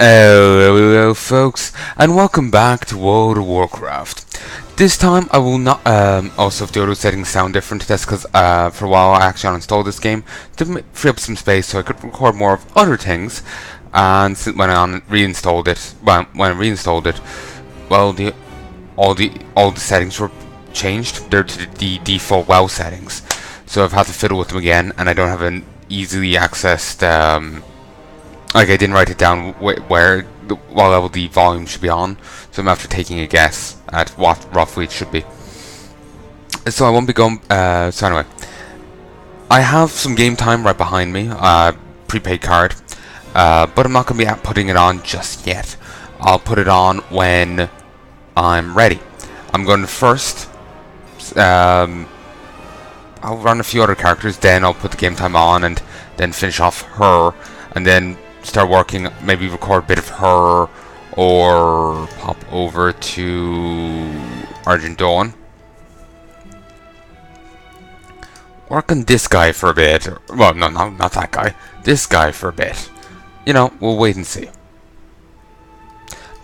Hello folks, and welcome back to World of Warcraft. This time I will not, also if the auto settings sound different, that's because for a while I actually uninstalled this game to free up some space so I could record more of other things, and when I reinstalled it, well, all the settings were changed. They're to the default WoW settings, so I've had to fiddle with them again, and I don't have an easily accessed, like I didn't write it down what level the volume should be on, so I'm after taking a guess at what roughly it should be. So I won't be going, so anyway, I have some game time right behind me, prepaid card, but I'm not going to be putting it on just yet. I'll put it on when I'm ready. I'm going to first, I'll run a few other characters, then I'll put the game time on and then finish off her, and then start working, maybe record a bit of her, or pop over to Argent Dawn. Work on this guy for a bit. Well, no, not that guy. This guy for a bit. You know, we'll wait and see.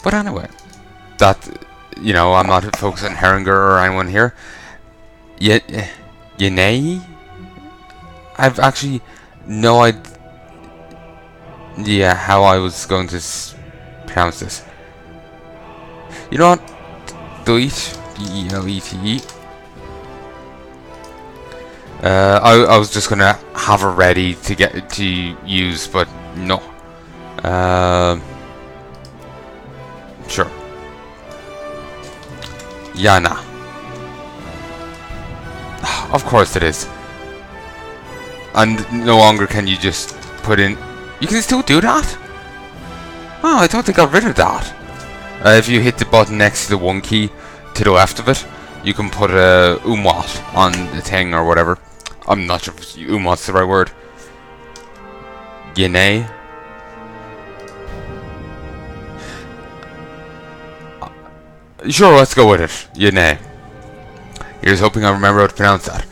But anyway, I'm not focused on Herringer or anyone here. Yanae? I've actually no idea. Yeah, how I was going to pronounce this. You know what? Delete. D-E-L-E-T-E. I was just gonna have her ready to get to use, but no. Sure. Yana. Of course it is. And no longer can you just put in. You can still do that? Oh, I thought they got rid of that. If you hit the button next to the one key to the left of it, you can put a umlaut on the thing or whatever. I'm not sure if umlaut's the right word. Yanae. Sure, let's go with it. Yanae. Here's hoping I remember how to pronounce that.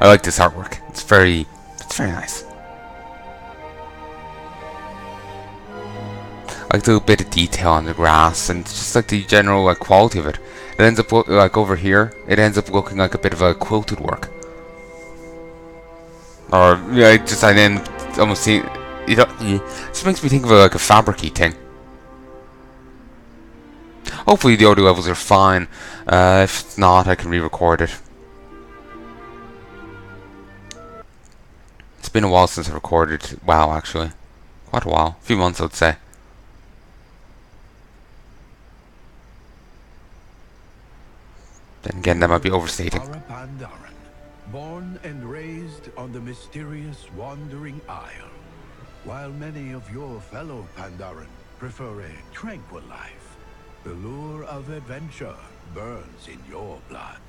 I like this artwork. It's very nice. I like the little bit of detail on the grass and just like the general quality of it. It ends up like over here. It ends up looking like a bit of a quilted work, or yeah, I then almost see it. Just makes me think of like a fabricy thing. Hopefully the audio levels are fine. If it's not, I can re-record it. It's been a while since I recorded WoW, actually. Quite a while. A few months, I'd say. Then again, that might be overstating. Born and raised on the mysterious Wandering Isle. While many of your fellow Pandaren prefer a tranquil life, the lure of adventure burns in your blood.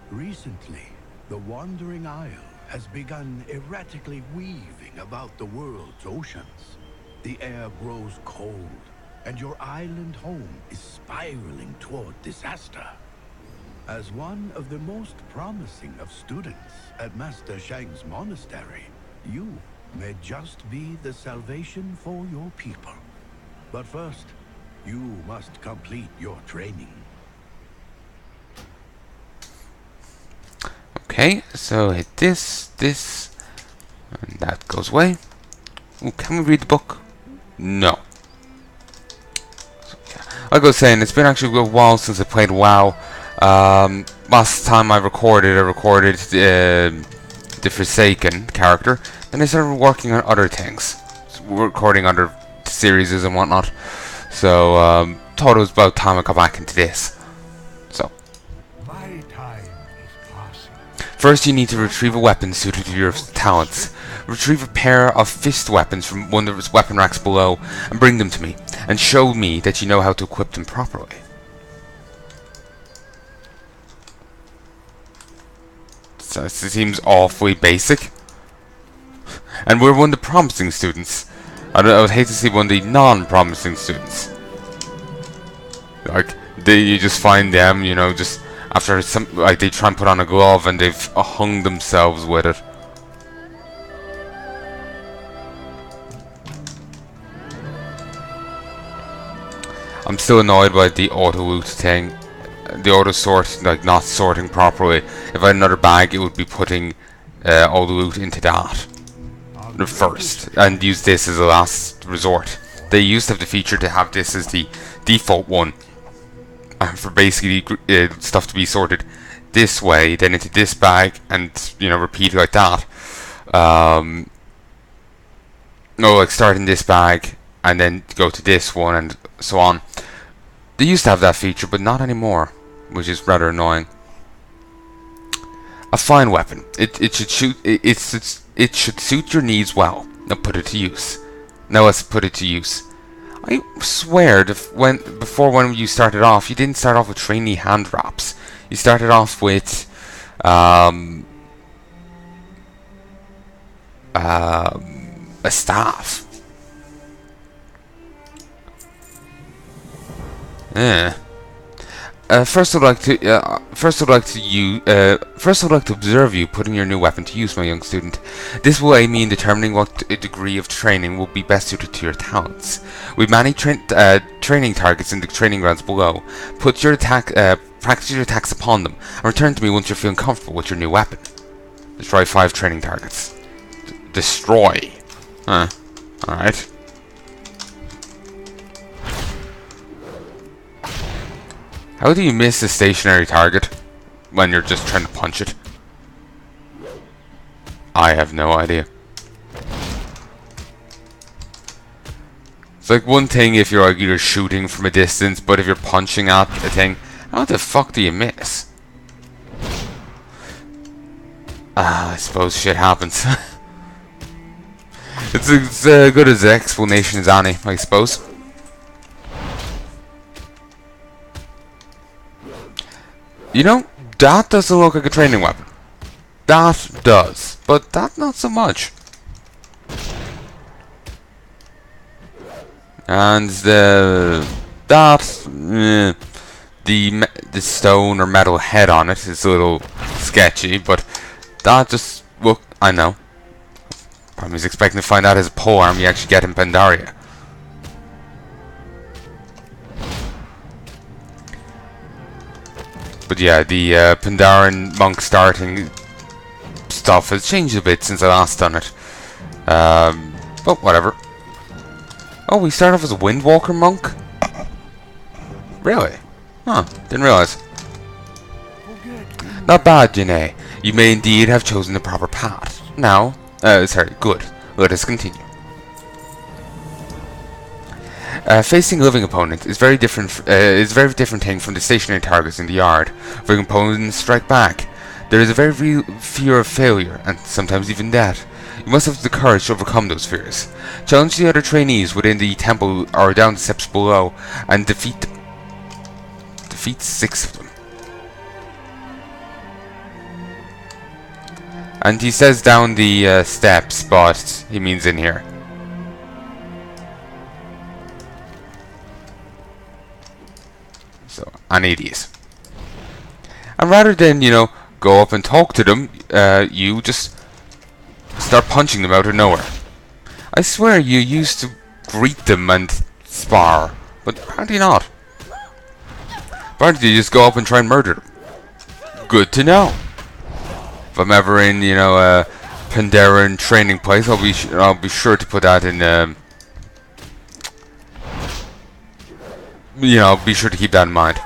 Recently, the Wandering Isle has begun erratically weaving about the world's oceans. The air grows cold, and your island home is spiraling toward disaster. As one of the most promising of students at Master Shang's monastery, you may just be the salvation for your people. But first, you must complete your training. Okay, so hit this, and that goes away. Ooh, can we read the book? No. So, yeah. Like I was saying, it's been actually a while since I played WoW. Last time I recorded the Forsaken character, and I started working on other things, recording other series and whatnot. So thought it was about time I got back into this. So My time is passing. first, you need to retrieve a weapon suited to your talents. Retrieve a pair of fist weapons from one of the weapon racks below, and bring them to me, and show me that you know how to equip them properly. So it seems awfully basic. And we're one of the promising students. I would hate to see one of the non-promising students. Like, you just find them, just after they try and put on a glove and they've hung themselves with it. I'm still annoyed by the auto loot thing. The auto sort, like not sorting properly. If I had another bag, it would be putting all the loot into that first, and use this as a last resort. They used to have the feature to have this as the default one, for basically stuff to be sorted this way, then into this bag, and repeat like that. No, like start in this bag and then go to this one and so on. They used to have that feature, but not anymore, which is rather annoying. A fine weapon. It should shoot. It should suit your needs well. Now put it to use. Now let's put it to use. I swear, before when you started off, you didn't start off with trainee hand wraps. You started off with a staff. Yeah. First, I'd like to observe you putting your new weapon to use, my young student. This will aid me in determining what degree of training will be best suited to your talents. With many training targets in the training grounds below, practice your attacks upon them, and return to me once you're feeling comfortable with your new weapon. Destroy 5 training targets. Destroy. Alright. How do you miss a stationary target when you're just trying to punch it? I have no idea. It's like one thing if you're like either shooting from a distance, but if you're punching at a thing, how the fuck do you miss? I suppose shit happens. It's as good as the explanation as any, I suppose. You know, that doesn't look like a training weapon. That does, but that not so much. And the stone or metal head on it is a little sketchy, but that just look. I know. I was expecting to find out as a polearm you actually get in Pandaria. But yeah, the Pandaren monk starting stuff has changed a bit since I last done it. But whatever. Oh, we start off as a Windwalker monk? Really? Huh, didn't realize. Not bad, Yanae. You may indeed have chosen the proper path. Now, sorry, good. Let us continue. Facing a living opponent is very different. Is a very different thing from the stationary targets in the yard. Living opponents strike back. There is a very real fear of failure, and sometimes even death. You must have the courage to overcome those fears. Challenge the other trainees within the temple or down the steps below, and defeat 6 of them. And he says down the steps, but he means in here. So, any of these. And rather than, go up and talk to them, you just start punching them out of nowhere. I swear you used to greet them and spar, but apparently not. Apparently you just go up and try and murder them. Good to know. If I'm ever in, a Pandaren training place, I'll be sure to put that in. I'll be sure to keep that in mind.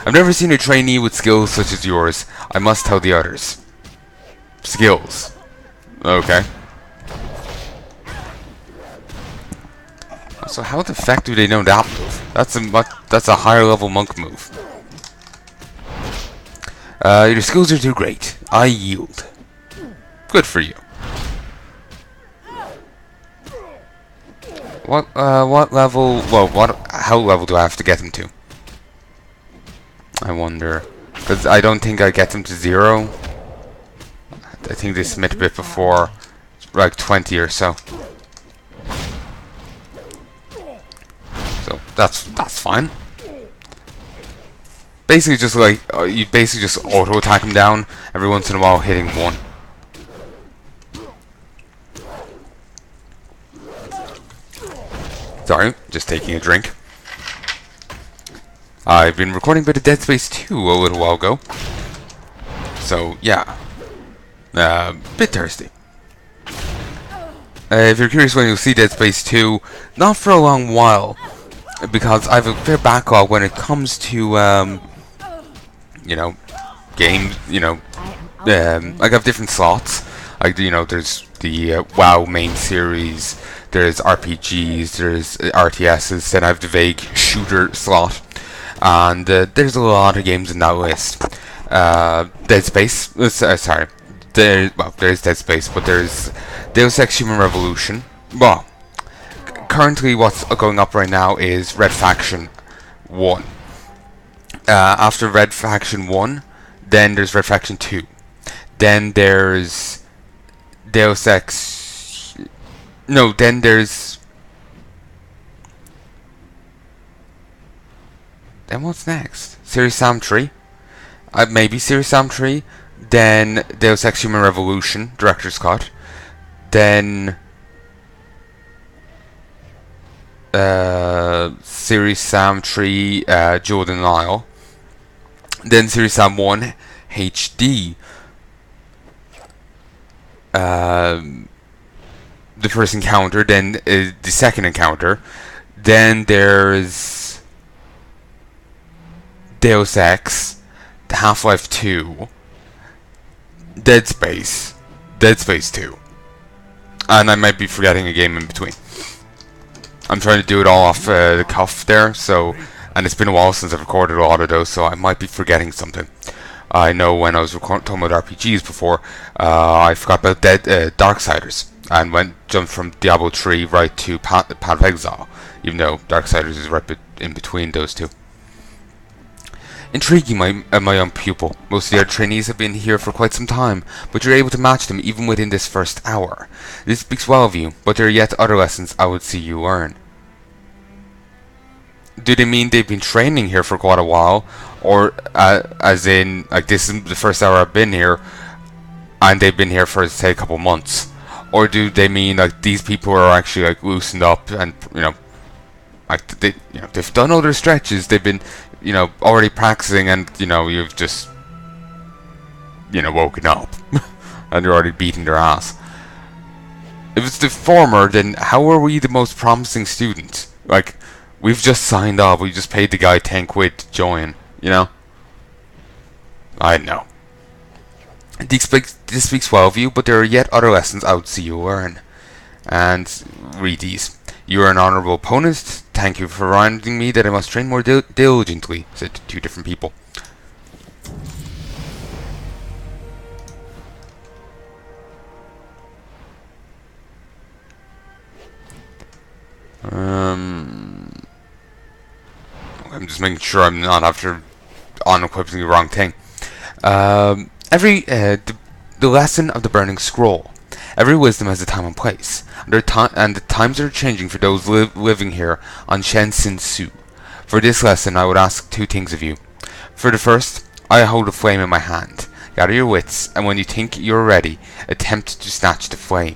I've never seen a trainee with skills such as yours. I must tell the others. Skills. Okay. So how the fuck do they know that move? That's a higher level monk move. Your skills are too great. I yield. Good for you. What level? Well, how level do I have to get them to? I wonder, because I don't think I get them to 0. I think they submit a bit before, like 20 or so. So that's fine. Basically, just like you basically just auto attack them down every once in a while, hitting 1. Sorry, just taking a drink. I've been recording a bit of Dead Space 2 a little while ago. So, yeah. Bit thirsty. If you're curious when you'll see Dead Space 2, not for a long while. Because I have a fair backlog when it comes to, you know, games, you know, I have different slots. Like, you know, there's the WoW main series, there's RPGs, there's RTSs, then I have the vague shooter slot, and there's a lot of games in that list. Dead Space, sorry, there's Dead Space, but there's Deus Ex Human Revolution. Well, currently what's going up right now is Red Faction 1. After Red Faction 1, then there's Red Faction 2. Then there's Deus Ex... No, then there's... Then what's next? Serious Sam 3? Maybe Serious Sam 3. Then Deus Ex Human Revolution, Director's Cut. Then... Serious Sam 3, Jewel the Nile. Then Serious Sam 1, HD. The first encounter, then the second encounter, then there's Deus Ex, Half-Life 2, Dead Space 2, and I might be forgetting a game in between. I'm trying to do it all off the cuff there, so, and it's been a while since I've recorded a lot of those, so I might be forgetting something. I know when I was talking about RPGs before, I forgot about Darksiders, and jumped from Diablo 3 right to Path of Exile, even though Darksiders is right in between those two. Intriguing, my young pupil. Most of the other trainees have been here for quite some time, but you're able to match them even within this first hour. This speaks well of you, but there are yet other lessons I would see you learn. Do they mean they've been training here for quite a while, or as in, like, this is the first hour I've been here, and they've been here for, say, a couple months? Or do they mean, like, these people are actually, like, loosened up and, you know, like, they've done all their stretches, they've been, you know, already practicing, and, you know, you've just, you know, woken up, and you're already beating their ass? If it's the former, then how are we the most promising student? Like, we've just signed up, we just paid the guy 10 quid to join, you know? I know. This speaks well of you, but there are yet other lessons I would see you learn. And read these. You are an honorable opponent. Thank you for reminding me that I must train more diligently, said two different people. I'm just making sure I'm not after unequipping the wrong thing. The lesson of the Burning Scroll. Every wisdom has a time and place, and the times are changing for those living here on Shen Sin Su. For this lesson, I would ask two things of you. For the first, I hold a flame in my hand. Gather your wits, and when you think you're ready, attempt to snatch the flame.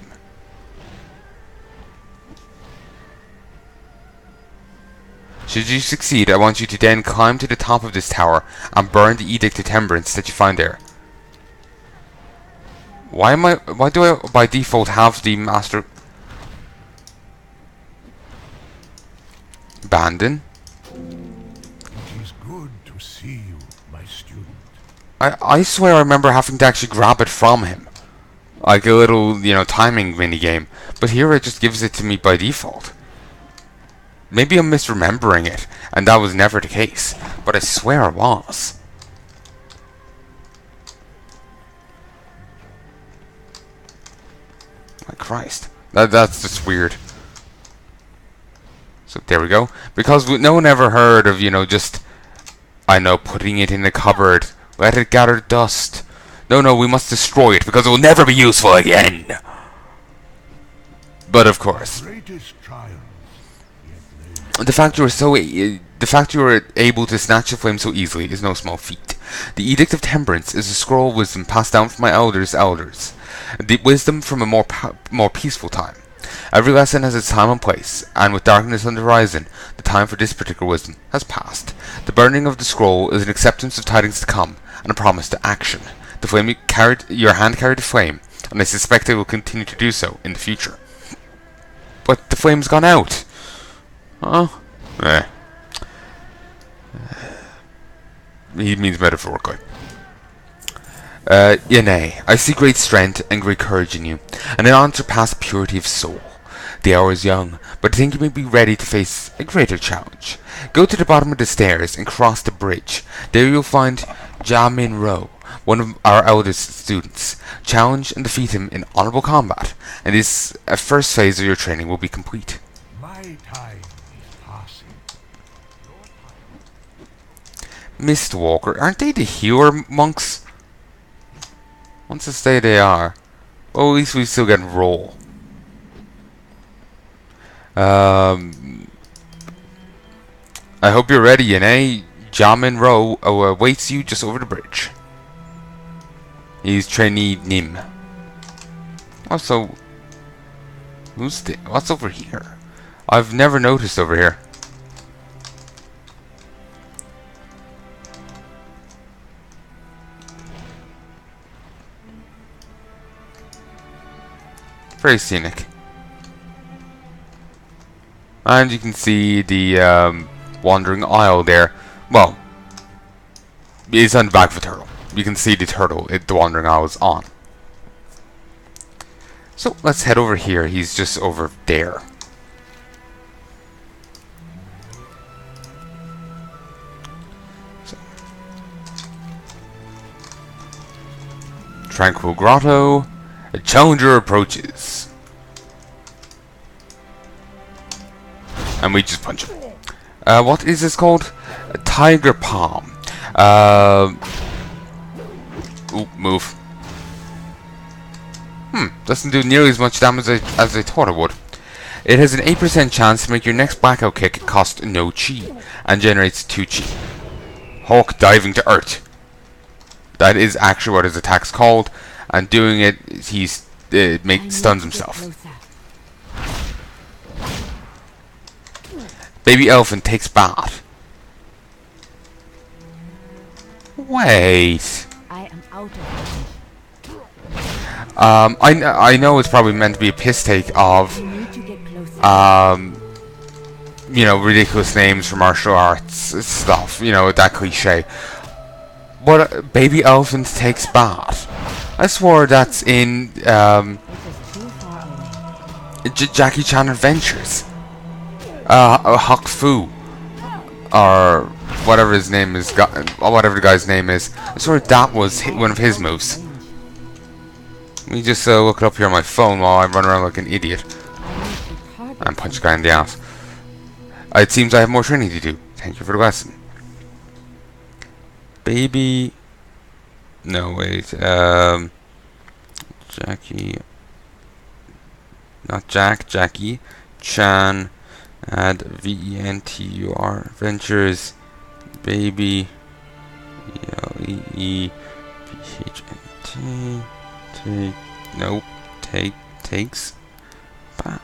Should you succeed, I want you to then climb to the top of this tower and burn the Edict of Temperance that you find there. Why do I by default have the Master... Abandon? It is good to see you, my student. I swear I remember having to actually grab it from him. Like a little, you know, timing minigame. But here it just gives it to me by default. Maybe I'm misremembering it, and that was never the case. But I swear it was. My Christ. That's just weird. So there we go. Because no one ever heard of, you know, just, I know, putting it in the cupboard. Let it gather dust. No, we must destroy it because it will never be useful again. But of course. The fact you were able to snatch the flame so easily is no small feat. The Edict of Temperance is a scroll of wisdom passed down from my elders' elders. The wisdom from a more peaceful time. Every lesson has its time and place, and with darkness on the horizon, the time for this particular wisdom has passed. The burning of the scroll is an acceptance of tidings to come, and a promise to action. The flame your hand carried the flame, and I suspect it will continue to do so in the future. But the flame's gone out. Oh, he means metaphorically. Yanae, I see great strength and great courage in you, and an unsurpassed purity of soul. The hour is young, but I think you may be ready to face a greater challenge. Go to the bottom of the stairs and cross the bridge. There you'll find Jamin Ro, one of our eldest students. Challenge and defeat him in honorable combat, and this first phase of your training will be complete. My time is passing. Mistwalker, aren't they the healer monks? Once I say they are. Well, at least we still get roll. I hope you're ready, Yanae. Jamin Ro awaits you just over the bridge. He's trainee Nim. Also, what's over here? I've never noticed over here. Very scenic. And you can see the wandering isle there. Well, it's on the back of a turtle. You can see the turtle the wandering isle is on. So let's head over here. He's just over there. So. Tranquil Grotto. A challenger approaches. And we just punch him. What is this called? A tiger palm. Ooh, move. Doesn't do nearly as much damage as I thought it would. It has an 8% chance to make your next blackout kick cost no chi, and generates 2 chi. Hawk diving to earth. That is actually what his attack's called, and doing it, he's stuns himself. Baby elephant takes bath. Wait. I am out of I know it's probably meant to be a piss take of, you know, ridiculous names for martial arts stuff, you know, that cliche. But baby elephant takes bath. I swore that's in Jackie Chan Adventures. Huck Fu, or whatever his name is, whatever the guy's name is. I swore that was one of his moves. Let me just look it up here on my phone while I run around like an idiot and punch a guy in the ass. It seems I have more training to do. Thank you for the lesson. Baby... No, wait. Jackie... Not Jack, Jackie. Chan. Add VENTUR. Ventures. Baby. ELEEPHNT. Nope. Takes bath.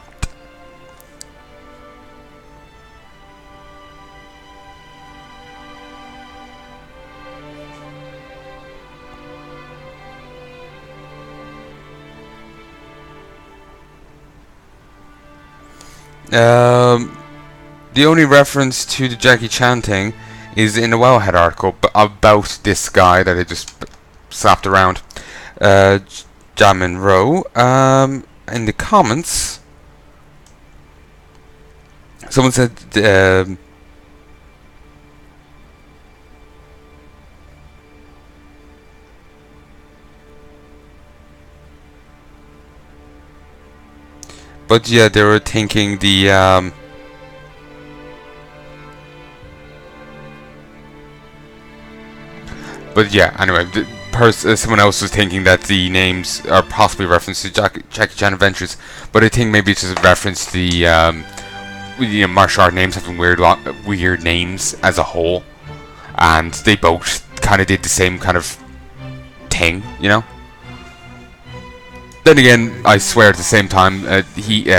The only reference to the Jackie Chan thing is in the Wellhead article about this guy that I just slapped around. Jamin Ro. In the comments, someone said but yeah, they were thinking the but yeah, anyway, someone else was thinking that the names are possibly referenced to Jackie Chan Adventures, but I think maybe it's just a reference to the you know, martial art names having weird names as a whole, and they both kind of did the same kind of thing, you know. Then again, I swear at the same time, he